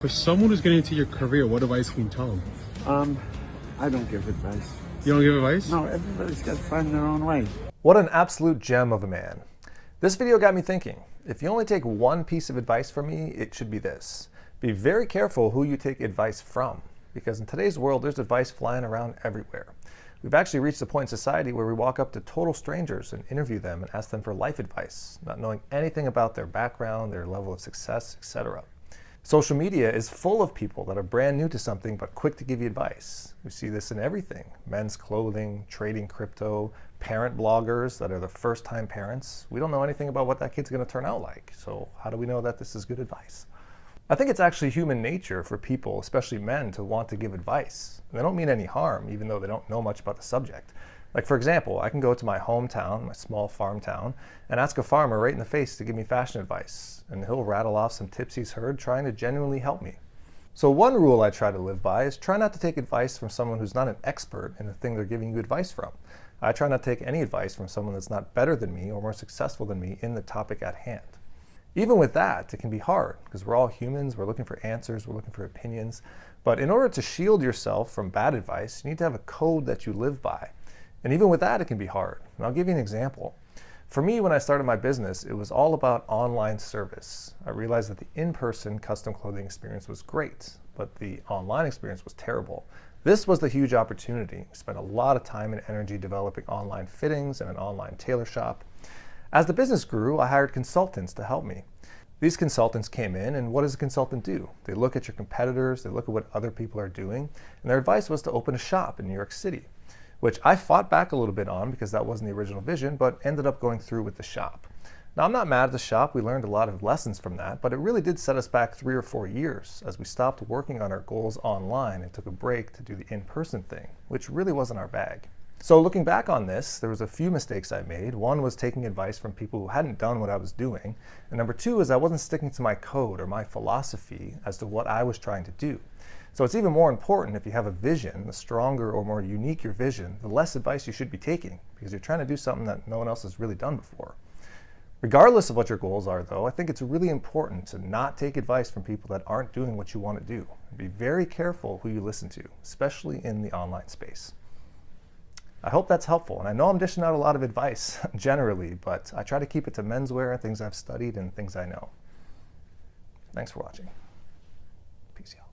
For someone who's getting into your career, what advice can you tell them? I don't give advice. You don't give advice? No, everybody's got to find their own way. What an absolute gem of a man. This video got me thinking. If you only take one piece of advice from me, it should be this. Be very careful who you take advice from, because in today's world, there's advice flying around everywhere. We've actually reached a point in society where we walk up to total strangers and interview them and ask them for life advice, not knowing anything about their background, their level of success, etc. Social media is full of people that are brand new to something but quick to give you advice. We see this in everything. Men's clothing, trading crypto, parent bloggers that are the first-time parents. We don't know anything about what that kid's going to turn out like, so how do we know that this is good advice? I think it's actually human nature for people, especially men, to want to give advice. And they don't mean any harm, even though they don't know much about the subject. Like, for example, I can go to my hometown, my small farm town, and ask a farmer right in the face to give me fashion advice, and he'll rattle off some tips he's heard trying to genuinely help me. So one rule I try to live by is try not to take advice from someone who's not an expert in the thing they're giving you advice from. I try not to take any advice from someone that's not better than me or more successful than me in the topic at hand. Even with that, it can be hard, because we're all humans, we're looking for answers, we're looking for opinions. But in order to shield yourself from bad advice, you need to have a code that you live by. And even with that, it can be hard. And I'll give you an example. For me, when I started my business, it was all about online service. I realized that the in-person custom clothing experience was great, but the online experience was terrible. This was the huge opportunity. I spent a lot of time and energy developing online fittings and an online tailor shop. As the business grew, I hired consultants to help me. These consultants came in, and what does a consultant do? They look at your competitors, they look at what other people are doing, and their advice was to open a shop in New York City, which I fought back a little bit on because that wasn't the original vision, but ended up going through with the shop. Now, I'm not mad at the shop. We learned a lot of lessons from that, but it really did set us back 3 or 4 years as we stopped working on our goals online and took a break to do the in-person thing, which really wasn't our bag. So looking back on this, there was a few mistakes I made. One was taking advice from people who hadn't done what I was doing. And number 2 is I wasn't sticking to my code or my philosophy as to what I was trying to do. So it's even more important if you have a vision, the stronger or more unique your vision, the less advice you should be taking, because you're trying to do something that no one else has really done before. Regardless of what your goals are, though, I think it's really important to not take advice from people that aren't doing what you want to do. Be very careful who you listen to, especially in the online space. I hope that's helpful, and I know I'm dishing out a lot of advice generally, but I try to keep it to menswear, things I've studied, and things I know. Thanks for watching. Peace out.